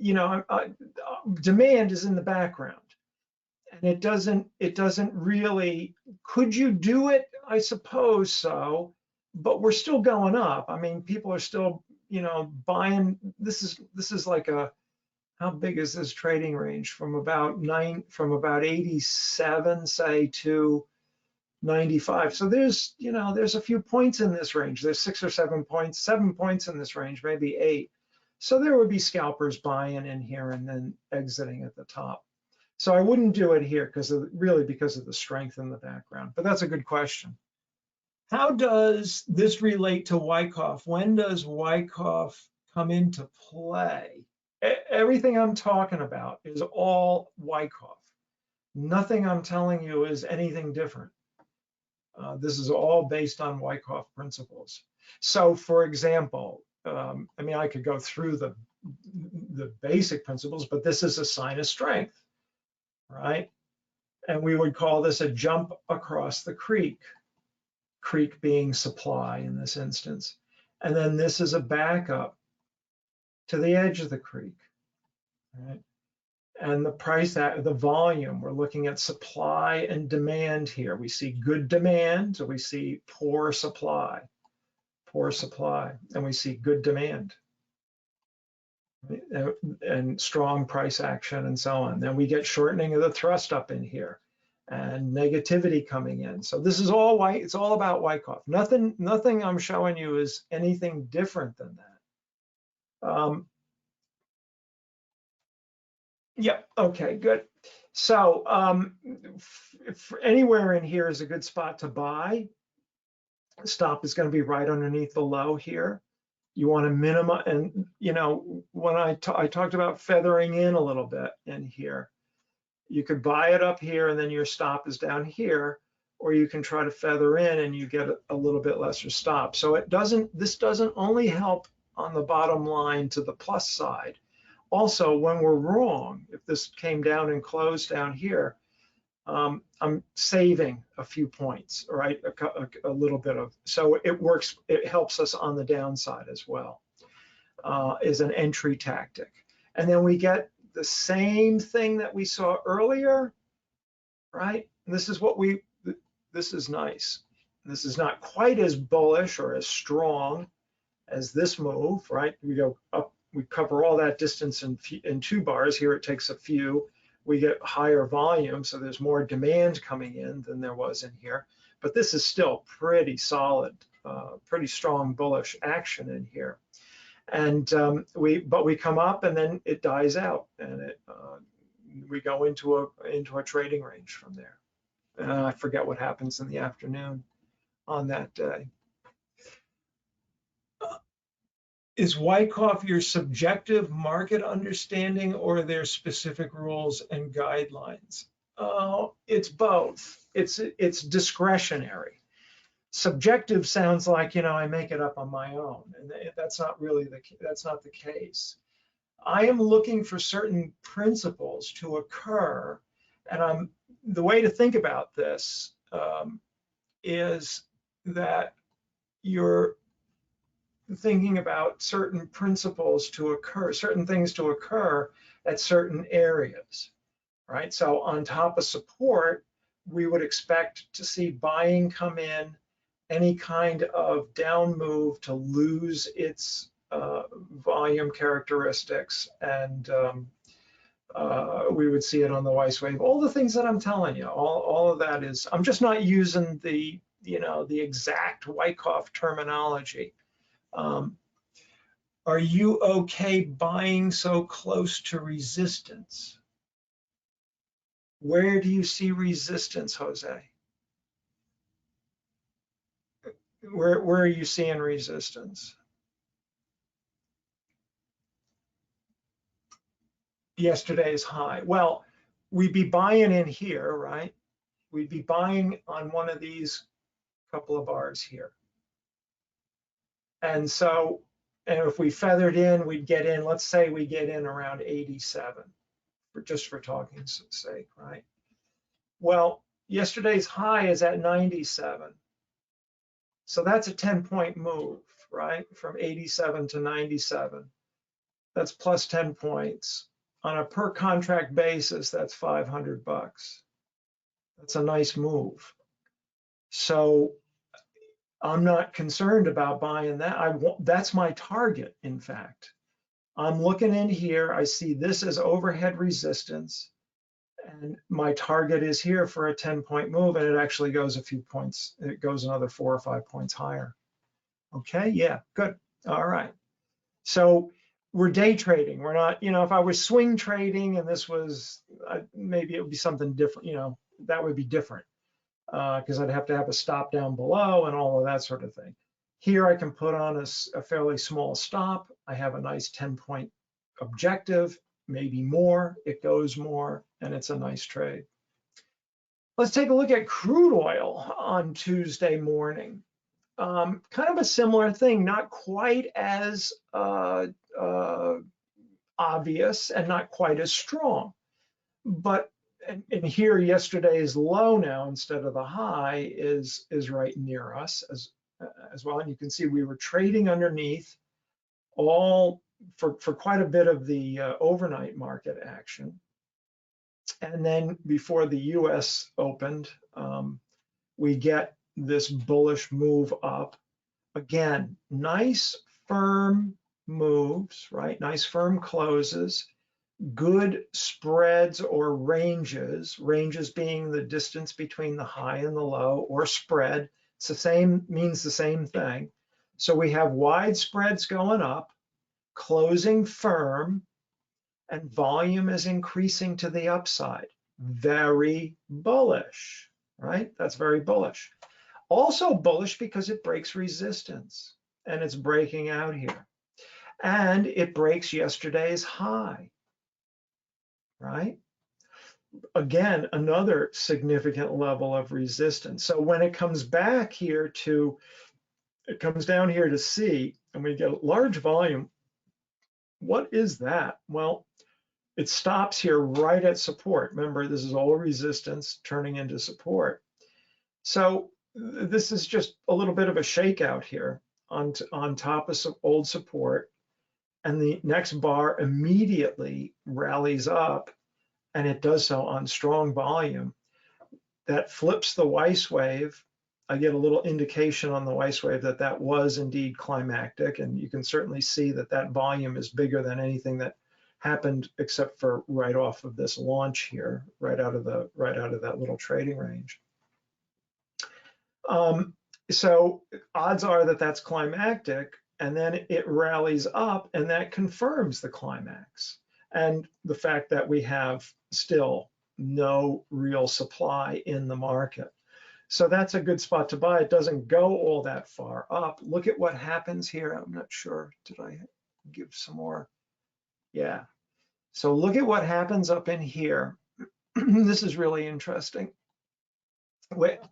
you know, demand is in the background, and it doesn't really. Could you do it? I suppose so, but we're still going up. I mean, people are still, you know, buying. This is like a, how big is this trading range? From about 87, say, to 95. So there's, you know, there's a few points in this range. There's 6 or 7 points, 7 points in this range, maybe 8. So there would be scalpers buying in here and then exiting at the top. So I wouldn't do it here because of the strength in the background. But that's a good question. How does this relate to Wyckoff? When does Wyckoff come into play? Everything I'm talking about is all Wyckoff. Nothing I'm telling you is anything different. This is all based on Wyckoff principles. So, for example, I mean, I could go through the basic principles, but this is a sign of strength, right? And we would call this a jump across the creek, creek being supply in this instance. And then this is a backup to the edge of the creek, right? And the price, the volume, we're looking at supply and demand here. We see good demand, so we see poor supply, and we see good demand, and strong price action and so on. Then we get shortening of the thrust up in here and negativity coming in. So this is all white. It's all about Wyckoff. Nothing I'm showing you is anything different than that. Yep. Okay, good. So anywhere in here is a good spot to buy. Stop is going to be right underneath the low here. You want to minimize, and you know, when I talked about feathering in a little bit in here, you could buy it up here and then your stop is down here, or you can try to feather in and you get a little bit lesser stop. So this doesn't only help on the bottom line to the plus side. Also, when we're wrong, if this came down and closed down here, I'm saving a few points, right? A little bit of, so it works, it helps us on the downside as well, is an entry tactic. And then we get the same thing that we saw earlier, right? This is this is nice. This is not quite as bullish or as strong as this move, right? We go up, we cover all that distance in 2 bars. Here it takes a few. We get higher volume, so there's more demand coming in than there was in here. But this is still pretty solid, pretty strong bullish action in here. And we come up and then it dies out, and we go into a trading range from there. And I forget what happens in the afternoon on that day. Is Wyckoff your subjective market understanding, or are there specific rules and guidelines? It's both. It's discretionary. Subjective sounds like, you know, I make it up on my own, and that's not really that's not the case. I am looking for certain principles to occur, and the way to think about this is that you're thinking about certain principles to occur, certain things to occur at certain areas, right? So on top of support, we would expect to see buying come in, any kind of down move to lose its volume characteristics, and we would see it on the Weiss wave. All the things that I'm telling you, all of that is, I'm just not using the, you know, the exact Wyckoff terminology. Are you okay buying so close to resistance? Where do you see resistance, Jose? Where are you seeing resistance? Yesterday's high. Well, we'd be buying in here, right? We'd be buying on one of these couple of bars here. And so, and if we feathered in, we'd get in, let's say we get in around 87, just for talking's sake, right? Well, yesterday's high is at 97. So that's a 10-point move, right? From 87 to 97. that's plus 10 points. On a per contract basis, that's $500. That's a nice move. So I'm not concerned about buying that. That's my target, in fact. I'm looking in here, I see this as overhead resistance, and my target is here for a 10-point move, and it actually goes a few points. It goes another 4 or 5 points higher. Okay, yeah, good. All right. So we're day trading. We're not, if I was swing trading and this was, maybe it would be something different, that would be different because I'd have to have a stop down below and all of that sort of thing. Here I can put on a fairly small stop. I have a nice 10-point objective, maybe more. It goes more, and it's a nice trade. Let's take a look at crude oil on Tuesday morning. Kind of a similar thing, not quite as obvious and not quite as strong. But and here yesterday's low now instead of the high is right near us as well. And you can see we were trading underneath all for quite a bit of the overnight market action. And then before the US opened, we get this bullish move up. Again, nice firm moves, right? Nice firm closes, good spreads or ranges, ranges being the distance between the high and the low, or spread. It's the same, means the same thing. So we have wide spreads going up, closing firm, and volume is increasing to the upside. Very bullish, right? That's very bullish. Also bullish because it breaks resistance, and it's breaking out here. And it breaks yesterday's high, right? Again, another significant level of resistance. So when it comes back here it comes down here to C, and we get a large volume, what is that? Well, it stops here right at support. Remember, this is all resistance turning into support. So this is just a little bit of a shakeout here on top of some old support. And the next bar immediately rallies up, and it does so on strong volume. That flips the Weiss wave. I get a little indication on the Weiss wave that that was indeed climactic, and you can certainly see that that volume is bigger than anything that happened except for right off of this launch here, right out of that little trading range. So odds are that that's climactic, and then it rallies up, and that confirms the climax and the fact that we have still no real supply in the market. So that's a good spot to buy. It doesn't go all that far up. Look at what happens here. I'm not sure, did I give some more? Yeah. So look at what happens up in here. This is really interesting.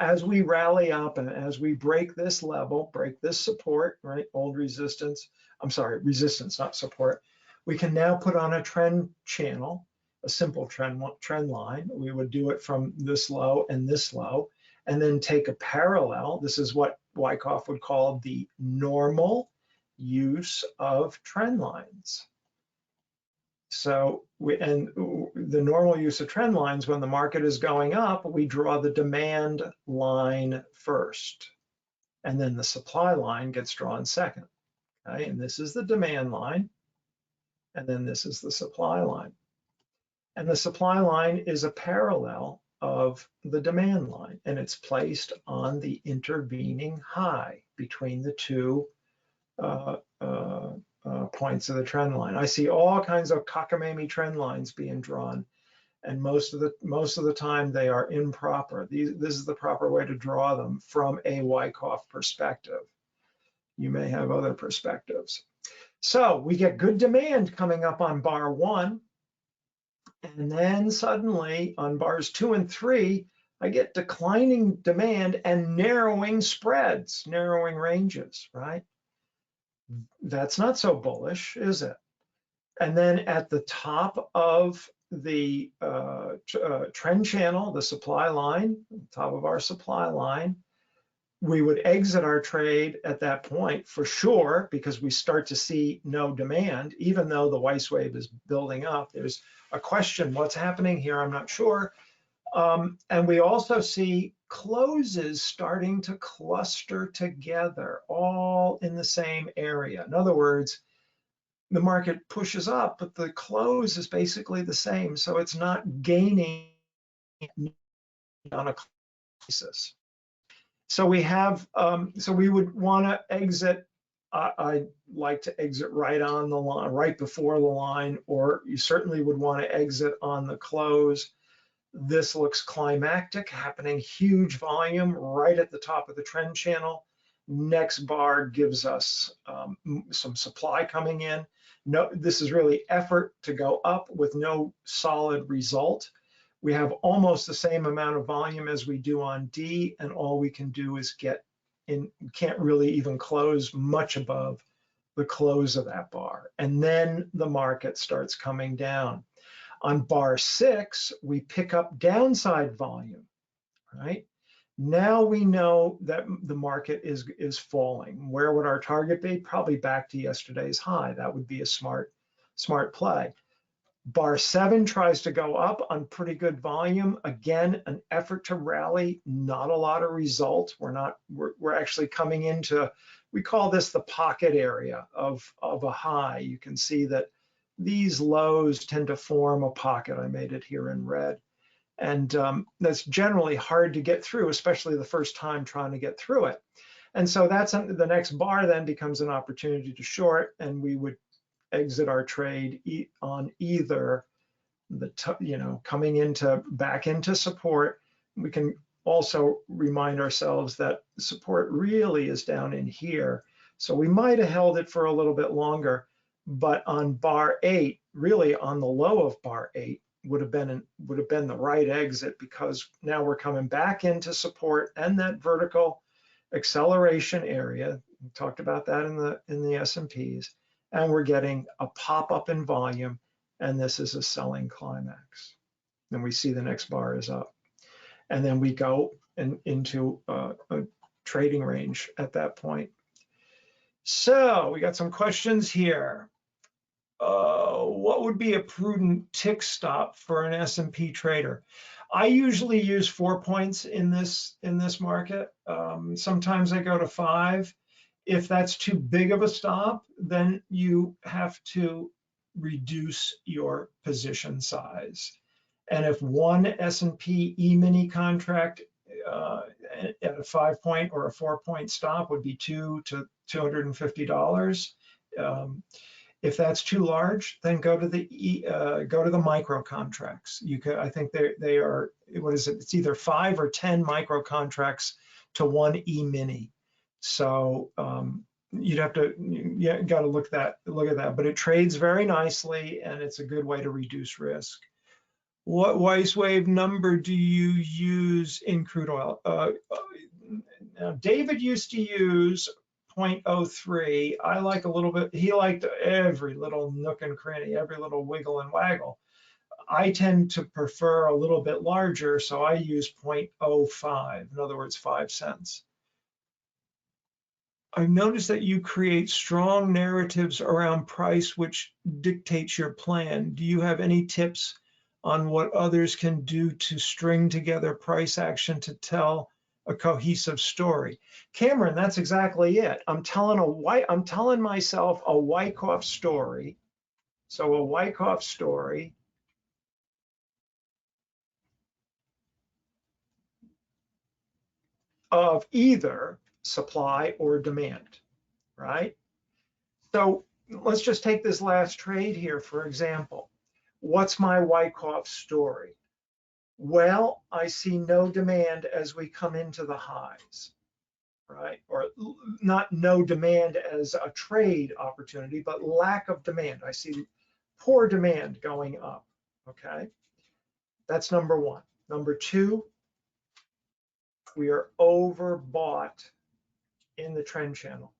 As we rally up and as we break this level, break this support, right? Old resistance, I'm sorry, resistance, not support. We can now put on a trend channel, a simple trend line. We would do it from this low and this low, and then take a parallel. This is what Wyckoff would call the normal use of trend lines. So the normal use of trend lines, when the market is going up, we draw the demand line first, and then the supply line gets drawn second. Okay, and this is the demand line, and then this is the supply line. And the supply line is a parallel of the demand line, and it's placed on the intervening high between the two points of the trend line. I see all kinds of cockamamie trend lines being drawn, and most of the time they are improper. This is the proper way to draw them from a Wyckoff perspective. You may have other perspectives. So we get good demand coming up on bar 1, and then suddenly on bars 2 and 3, I get declining demand and narrowing spreads, narrowing ranges, right? That's not so bullish, is it? And then at the top of the trend channel, the supply line, top of our supply line, We would exit our trade at that point for sure, because we start to see no demand, even though the Weiss wave is building up. There's a question, what's happening here? I'm not sure. And we also see closes starting to cluster together, all in the same area. In other words, the market pushes up, but the close is basically the same. So it's not gaining on a basis. So we have, so we would want to exit. I'd like to exit right on the line, right before the line, or you certainly would want to exit on the close. This looks climactic, happening huge volume right at the top of the trend channel. Next bar gives us some supply coming in. No, this is really effort to go up with no solid result. We have almost the same amount of volume as we do on D, and all we can do is get in, can't really even close much above the close of that bar. And then the market starts coming down. On bar 6, we pick up downside volume, right? Now we know that the market is falling. Where would our target be? Probably back to yesterday's high. That would be a smart play. Bar 7 tries to go up on pretty good volume. Again, an effort to rally, not a lot of result. We're actually coming into, we call this the pocket area of a high. You can see that these lows tend to form a pocket. I made it here in red. And that's generally hard to get through, especially the first time trying to get through it. And so that's the next bar then becomes an opportunity to short, and we would exit our trade on either the, coming back into support. We can also remind ourselves that support really is down in here. So we might have held it for a little bit longer, but on bar 8, really on the low of bar 8, would have been the right exit, because now we're coming back into support and that vertical acceleration area. We talked about that in the S&Ps, and we're getting a pop up in volume, and this is a selling climax. Then we see the next bar is up, and then we go into a trading range at that point. So we got some questions here. What would be a prudent tick stop for an S&P trader? I usually use 4 points in this market. Sometimes I go to 5. If that's too big of a stop, then you have to reduce your position size. And if one S&P E-mini contract at a 5 point or a 4 point stop would be $200 to $250. If that's too large, then go to the micro contracts. I think they are, what is it? It's either 5 or 10 micro contracts to one E-mini. So you'd have to, got to look at that. But it trades very nicely, and it's a good way to reduce risk. What Weiss wave number do you use in crude oil? Now David used to use 0.03. I like a little bit, he liked every little nook and cranny, every little wiggle and waggle. I tend to prefer a little bit larger, so I use 0.05, in other words, 5 cents. I've noticed that you create strong narratives around price, which dictates your plan. Do you have any tips on what others can do to string together price action to tell a cohesive story? Cameron, that's exactly it. I'm telling myself a Wyckoff story. So a Wyckoff story of either supply or demand, right? So let's just take this last trade here, for example. What's my Wyckoff story? Well, I see no demand as we come into the highs, right? Or not no demand as a trade opportunity, but lack of demand. I see poor demand going up, okay? That's number one. Number two, we are overbought in the trend channel.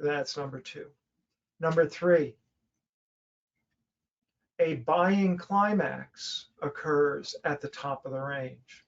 That's number two. Number three, a buying climax occurs at the top of the range.